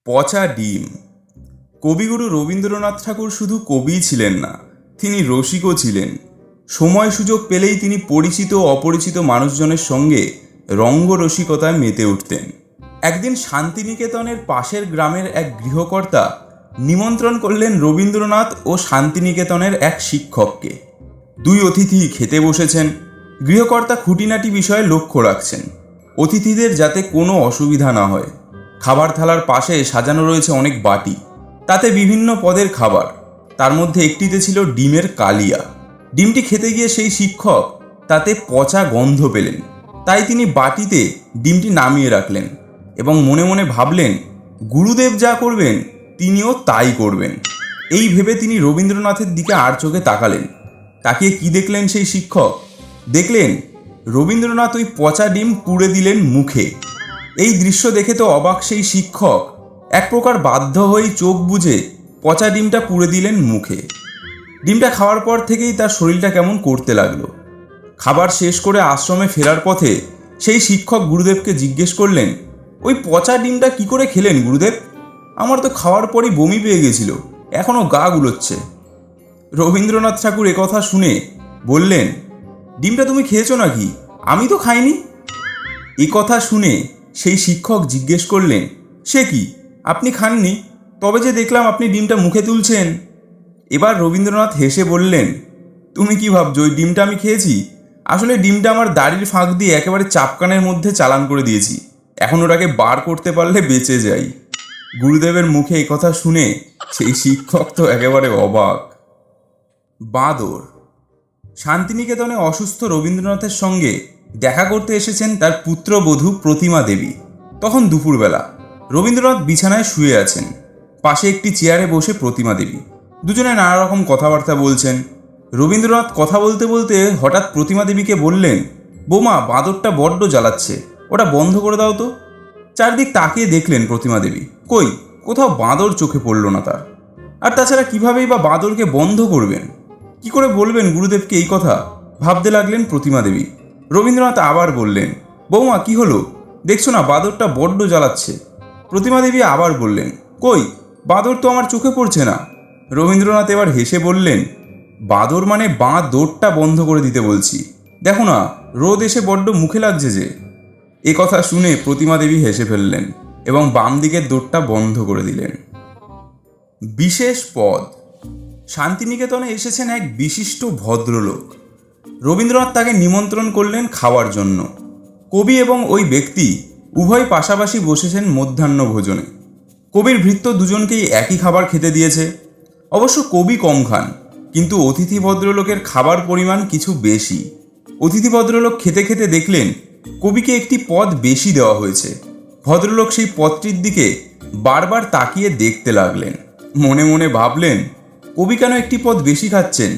পচা ডিম। কবিগুরু রবীন্দ্রনাথ ঠাকুর শুধু কবিই ছিলেন না, তিনি রসিকও ছিলেন। সময় সুযোগ পেলেই তিনি পরিচিত ও অপরিচিত মানুষজনের সঙ্গে রঙ্গরসিকতায় মেতে উঠতেন। একদিন শান্তিনিকেতনের পাশের গ্রামের এক গৃহকর্তা নিমন্ত্রণ করলেন রবীন্দ্রনাথ ও শান্তিনিকেতনের এক শিক্ষককে। দুই অতিথি খেতে বসেছেন। গৃহকর্তা খুঁটিনাটি বিষয়ে লক্ষ্য রাখছেন, অতিথিদের যাতে কোনো অসুবিধা না হয়। খাবার থালার পাশে সাজানো রয়েছে অনেক বাটি, তাতে বিভিন্ন পদের খাবার। তার মধ্যে একটিতে ছিল ডিমের কালিয়া। ডিমটি খেতে গিয়ে সেই শিক্ষক তাতে পচা গন্ধ পেলেন, তাই তিনি বাটিতে ডিমটি নামিয়ে রাখলেন এবং মনে মনে ভাবলেন, গুরুদেব যা করবেন তিনিও তাই করবেন। এই ভেবে তিনি রবীন্দ্রনাথের দিকে আর চোখে তাকালেন। তাকিয়ে কি দেখলেন সেই শিক্ষক? দেখলেন রবীন্দ্রনাথ ওই পচা ডিম পুড়ে দিলেন মুখে। এই দৃশ্য দেখে তো অবাক সেই শিক্ষক এক প্রকার বাধ্য হয়েই চোখ বুজে পচা ডিমটা পুড়ে দিলেন মুখে। ডিমটা খাওয়ার পর থেকেই তার শরীরটা কেমন করতে লাগলো। খাবার শেষ করে আশ্রমে ফেরার পথে সেই শিক্ষক গুরুদেবকে জিজ্ঞেস করলেন, ওই পচা ডিমটা কি করে খেলেন গুরুদেব? আমার তো খাওয়ার পরই বমি পেয়ে গেছিল, এখনও গা গুলোচ্ছে। রবীন্দ্রনাথ ঠাকুর একথা শুনে বললেন, ডিমটা তুমি খেয়েছো নাকি? আমি তো খাইনি। কথা শুনে সেই শিক্ষক জিজ্ঞেস করলেন, সে কি, আপনি খাননি? তবে যে দেখলাম আপনি ডিমটা মুখে তুলছেন। এবার রবীন্দ্রনাথ হেসে বললেন, তুমি কি ভাবছো ওই ডিমটা আমি খেয়েছি? আসলে ডিমটা আমার দাড়ির ফাঁক দিয়ে একেবারে চাপকানের মধ্যে চালান করে দিয়েছি, এখন ওটাকে বার করতে পারলে বেঁচে যাই। গুরুদেবের মুখে কথা শুনে সেই শিক্ষক তো একেবারে অবাক। বাঁদর। শান্তিনিকেতনে অসুস্থ রবীন্দ্রনাথের সঙ্গে দেখা করতে এসেছেন তার পুত্রবধূ প্রতিমা দেবী। তখন দুপুরবেলা। রবীন্দ্রনাথ বিছানায় শুয়ে আছেন, পাশে একটি চেয়ারে বসে প্রতিমা দেবী। দুজনে নানা রকম কথাবার্তা বলছেন। রবীন্দ্রনাথ কথা বলতে বলতে হঠাৎ প্রতিমা দেবীকে বললেন, বৌমা, বাঁদরটা বড্ড জ্বালাচ্ছে, ওটা বন্ধ করে দাও তো। চারদিক তাকিয়ে দেখলেন প্রতিমা দেবী, কই কোথাও বাঁদর চোখে পড়ল না তার। আর তাছাড়া কীভাবেই বা বাঁদরকে বন্ধ করবেন, কি করে বলবেন গুরুদেবকে এই কথা, ভাবতে লাগলেন প্রতিমা দেবী। রবীন্দ্রনাথ আবার বললেন, বৌমা কি হলো, দেখছো না বাঁদরটা বড্ড জ্বালাচ্ছে। প্রতিমা দেবী আবার বললেন, কই বাঁদর তো আমার চোখে পড়ছে না। রবীন্দ্রনাথ এবার হেসে বললেন, বাঁদর মানে বাঁদরটা বন্ধ করে দিতে বলছি, দেখো না রোদ এসে বড্ড মুখে লাগছে যে। কথা শুনে প্রতিমা দেবী হেসে ফেললেন এবং বাম দিকের দৌড়টা বন্ধ করে দিলেন। বিশেষ পদ। শান্তিনিকেতনে এসেছেন এক বিশিষ্ট ভদ্রলোক। রবীন্দ্রনাথ তাকে নিমন্ত্রণ করলেন খাওয়ার জন্য। কবি এবং ওই ব্যক্তি উভয় পাশাপাশি বসেছেন মধ্যাহ্ন ভোজনে। কবির ভৃত্য দুজনকেই একই খাবার খেতে দিয়েছে। অবশ্য কবি কম খান, কিন্তু অতিথি ভদ্রলোকের খাবার পরিমাণ কিছু বেশি। অতিথি ভদ্রলোক খেতে খেতে দেখলেন কবিকে একটি পদ বেশি দেওয়া হয়েছে। ভদ্রলোক সেই পদটির দিকে বারবার তাকিয়ে দেখতে লাগলেন। মনে মনে ভাবলেন, কবি কেন একটি পদ বেশি খাচ্ছেন?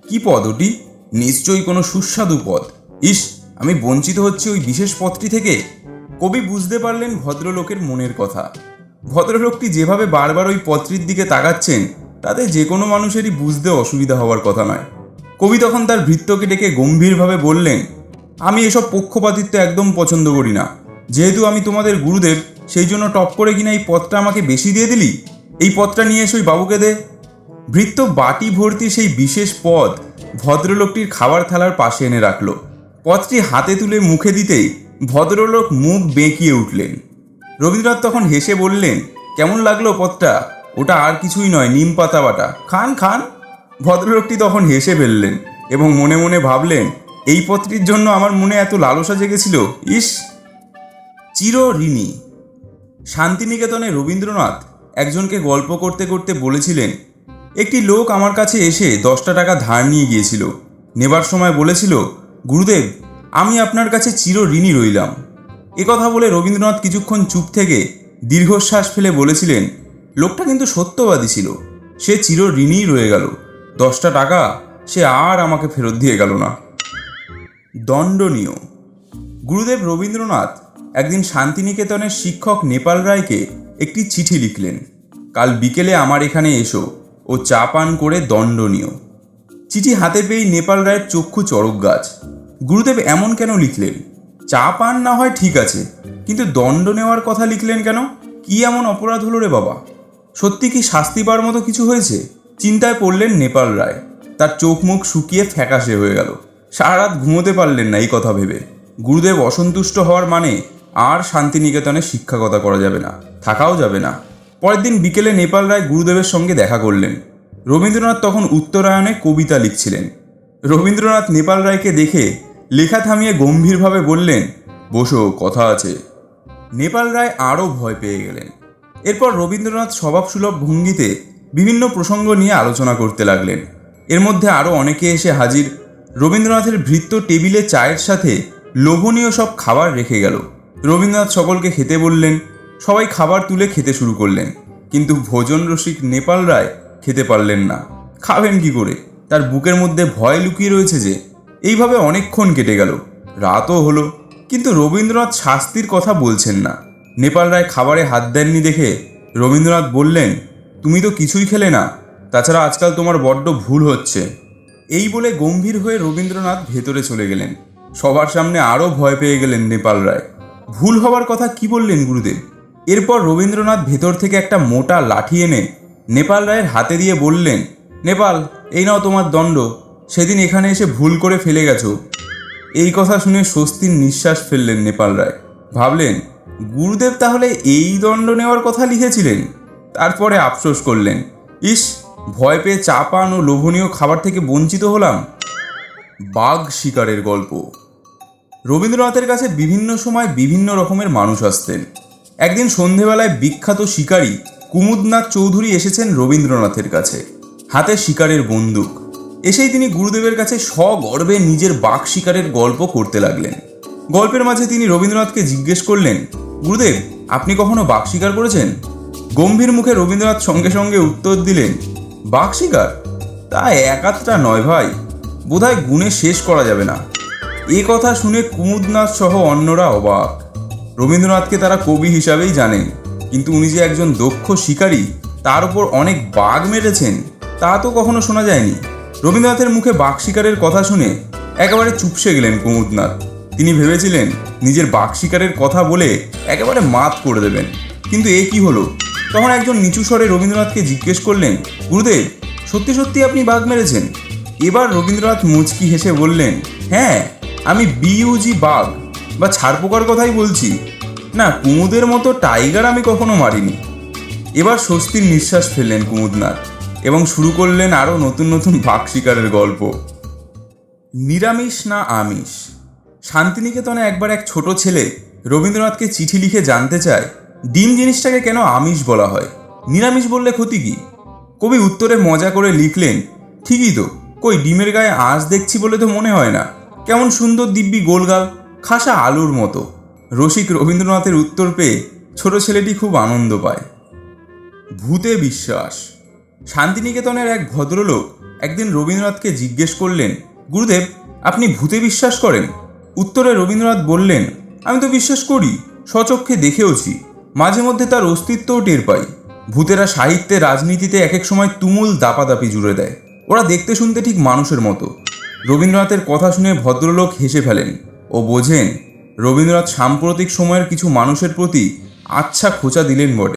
কি পদ ওটি? নিশ্চয়ই কোনো সুস্বাদু পদ। ইস, আমি বঞ্চিত হচ্ছি ওই বিশেষ পদটি থেকে। কবি বুঝতে পারলেন ভদ্রলোকের মনের কথা। ভদ্রলোকটি যেভাবে বারবার ওই পদটির দিকে তাকাচ্ছেন, তাতে যে কোনো মানুষেরই বুঝতে অসুবিধা হওয়ার কথা নয়। কবি তখন তার ভৃত্যকে ডেকে গম্ভীরভাবে বললেন, আমি এসব পক্ষপাতিত্ব একদম পছন্দ করি না। যেহেতু আমি তোমাদের গুরুদেব, সেই জন্য টপ করে কিনা এই পদটা আমাকে বেশি দিয়ে দিলি। এই পদটা নিয়ে এসে ওই বাবুকে দে। ভৃত্য বাটি ভর্তি সেই বিশেষ পদ ভদ্রলোকটির খাবার থালার পাশে এনে রাখল। পদটি হাতে তুলে মুখে দিতেই ভদ্রলোক মুখ বেঁকিয়ে উঠলেন। রবীন্দ্রনাথ তখন হেসে বললেন, কেমন লাগলো পদটা? ওটা আর কিছুই নয়, নিম পাতা বাটা, খান খান। ভদ্রলোকটি তখন হেসে ফেললেন এবং মনে মনে ভাবলেন, এই পদটির জন্য আমার মনে এত লালসা জেগেছিল, ইস। চিরঋণী। শান্তিনিকেতনে রবীন্দ্রনাথ একজনকে গল্প করতে করতে বলেছিলেন, একটি লোক আমার কাছে এসে 10টা টাকা ধার নিয়ে গিয়েছিল। নেবার সময় বলেছিল, গুরুদেব আমি আপনার কাছে চিরঋণী রইলাম। কথা বলে রবীন্দ্রনাথ কিছুক্ষণ চুপ থেকে দীর্ঘশ্বাস ফেলে বলেছিলেন, লোকটা কিন্তু সত্যবাদী ছিল, সে চিরঋণীই রয়ে গেল। 10টা টাকা সে আর আমাকে ফেরত দিয়ে গেল না। দণ্ডনীয়। গুরুদেব রবীন্দ্রনাথ একদিন শান্তিনিকেতনের শিক্ষক নেপাল রায়কে একটি চিঠি লিখলেন, কাল বিকেলে আমার এখানে এসো ও চা পান করে দণ্ডনীয়। চিঠি হাতে পেয়েই নেপাল রায়ের চক্ষু চড়ক গাছ। গুরুদেব এমন কেন লিখলেন? চা পান না হয় ঠিক আছে, কিন্তু দণ্ড নেওয়ার কথা লিখলেন কেন? কি কি এমন অপরাধ হলো রে বাবা? সত্যি কি শাস্তি পাওয়ার মতো কিছু হয়েছে? চিন্তায় পড়লেন নেপাল রায়। তার চোখ মুখ শুকিয়ে ফ্যাকাশে হয়ে গেল। সারা রাত ঘুমোতে পারলেন না এই কথা ভেবে। গুরুদেব অসন্তুষ্ট হওয়ার মানে আর শান্তিনিকেতনে শিক্ষকতা করা যাবে না, থাকাও যাবে না। পরের দিন বিকেলে নেপাল রায় গুরুদেবের সঙ্গে দেখা করলেন। রবীন্দ্রনাথ তখন উত্তরায়ণে কবিতা লিখছিলেন। রবীন্দ্রনাথ নেপাল রায়কে দেখে লেখা থামিয়ে গম্ভীরভাবে বললেন, বসো, কথা আছে। নেপাল রায় আরও ভয় পেয়ে গেলেন। এরপর রবীন্দ্রনাথ স্বভাবসুলভ ভঙ্গিতে বিভিন্ন প্রসঙ্গ নিয়ে আলোচনা করতে লাগলেন। এর মধ্যে আরও অনেকে এসে হাজির। রবীন্দ্রনাথের ভৃত্য টেবিলে চায়ের সাথে লোভনীয় সব খাবার রেখে গেল। রবীন্দ্রনাথ সকলকে খেতে বললেন। সবাই খাবার তুলে খেতে শুরু করলেন, কিন্তু ভোজন রসিক নেপাল রায় খেতে পারলেন না। খাবেন কি করে? তার বুকের মধ্যে ভয় লুকিয়ে রয়েছে যে। এইভাবে অনেকক্ষণ কেটে গেল, রাতও হলো, কিন্তু রবীন্দ্রনাথ শাস্তির কথা বলছেন না। নেপাল রায় খাবারে হাত দেননি দেখে রবীন্দ্রনাথ বললেন, তুমি তো কিছুই খেলে না, তাছাড়া আজকাল তোমার বড্ড ভুল হচ্ছে। এই বলে গম্ভীর হয়ে রবীন্দ্রনাথ ভেতরে চলে গেলেন। সবার সামনে আরও ভয় পেয়ে গেলেন নেপাল রায়। ভুল হবার কথা কি বললেন গুরুদেব? এরপর রবীন্দ্রনাথ ভেতর থেকে একটা মোটা লাঠি এনে নেপাল রায়ের হাতে দিয়ে বললেন, নেপাল, এই নাও তোমার দণ্ড, সেদিন এখানে এসে ভুল করে ফেলে গেছো। এই কথা শুনে স্বস্তির নিঃশ্বাস ফেললেন নেপাল রায়। ভাবলেন, গুরুদেব তাহলে এই দণ্ড নেওয়ার কথা লিখেছিলেন। তারপরে আফসোস করলেন, ইস, ভয় পেয়ে চা পান ও লোভনীয় খাবার থেকে বঞ্চিত হলাম। বাঘ শিকারের গল্প। রবীন্দ্রনাথের কাছে বিভিন্ন সময় বিভিন্ন রকমের মানুষ আসতেন। একদিন সন্ধেবেলায় বিখ্যাত শিকারী কুমুদনাথ চৌধুরী এসেছেন রবীন্দ্রনাথের কাছে, হাতে শিকারের বন্দুক। এসেই তিনি গুরুদেবের কাছে সগর্বে নিজের বাঘ শিকারের গল্প করতে লাগলেন। গল্পের মাঝে তিনি রবীন্দ্রনাথকে জিজ্ঞেস করলেন, গুরুদেব, আপনি কখনো বাঘ শিকার করেছেন? গম্ভীর মুখে রবীন্দ্রনাথ সঙ্গে সঙ্গে উত্তর দিলেন, বাঘ শিকার? তা এক আধটা নয় ভাই, বোধহয় গুণে শেষ করা যাবে না। এ কথা শুনে কুমুদনাথ সহ অন্যরা অবাক। রবীন্দ্রনাথকে তারা কবি হিসাবেই জানেন, কিন্তু উনি যে একজন দক্ষ শিকারী, তার উপর অনেক বাঘ মেরেছেন, তা তো কখনো শোনা যায়নি। রবীন্দ্রনাথের মুখে বাঘ শিকারের কথা শুনে একেবারে চুপসে গেলেন কুমুদনাথ। তিনি ভেবেছিলেন নিজের বাঘ শিকারের কথা বলে একেবারে মাত করে দেবেন, কিন্তু এ কি হলো? তখন একজন নিচু স্বরে রবীন্দ্রনাথকে জিজ্ঞেস করলেন, গুরুদেব, সত্যি সত্যি আপনি বাঘ মেরেছেন? এবার রবীন্দ্রনাথ মুচকি হেসে বললেন, হ্যাঁ, আমি বিইউজি বাঘ বা ছারপোকার কথাই বলছি। না, কুমুদের মতো টাইগার আমি কখনো মারিনি। এবার স্বস্তির নিঃশ্বাস ফেললেন কুমুদনাথ এবং শুরু করলেন আরও নতুন নতুন বাঘ শিকারের গল্প। নিরামিষ না আমিষ। শান্তিনিকেতনে একবার এক ছোট ছেলে রবীন্দ্রনাথকে চিঠি লিখে জানতে চায়, ডিম জিনিসটাকে কেন আমিষ বলা হয়? নিরামিষ বললে ক্ষতি কি? কবি উত্তরে মজা করে লিখলেন, ঠিকই তো, কই ডিমের গায়ে আঁশ দেখছি বলে তো মনে হয় না, কেমন সুন্দর দিব্যি গোলগাল, খাসা আলুর মতো। রসিক রবীন্দ্রনাথের উত্তর পেয়ে ছোট ছেলেটি খুব আনন্দ পায়। ভূতে বিশ্বাস। শান্তিনিকেতনের এক ভদ্রলোক একদিন রবীন্দ্রনাথকে জিজ্ঞেস করলেন, গুরুদেব, আপনি ভূতে বিশ্বাস করেন? উত্তরে রবীন্দ্রনাথ বললেন, আমি তো বিশ্বাস করি, স্বচক্ষে দেখেওছি, মাঝে মধ্যে তার অস্তিত্বও টের পাই। ভূতেরা সাহিত্যে, রাজনীতিতে এক এক সময় তুমুল দাপাদাপি জুড়ে দেয়। ওরা দেখতে শুনতে ঠিক মানুষের মতো। রবীন্দ্রনাথের কথা শুনে ভদ্রলোক হেসে ফেলেন ও বোঝেন রবীন্দ্রনাথ সাম্প্রতিক সময়ের কিছু মানুষের প্রতি আচ্ছা খোঁচা দিলেন বটে।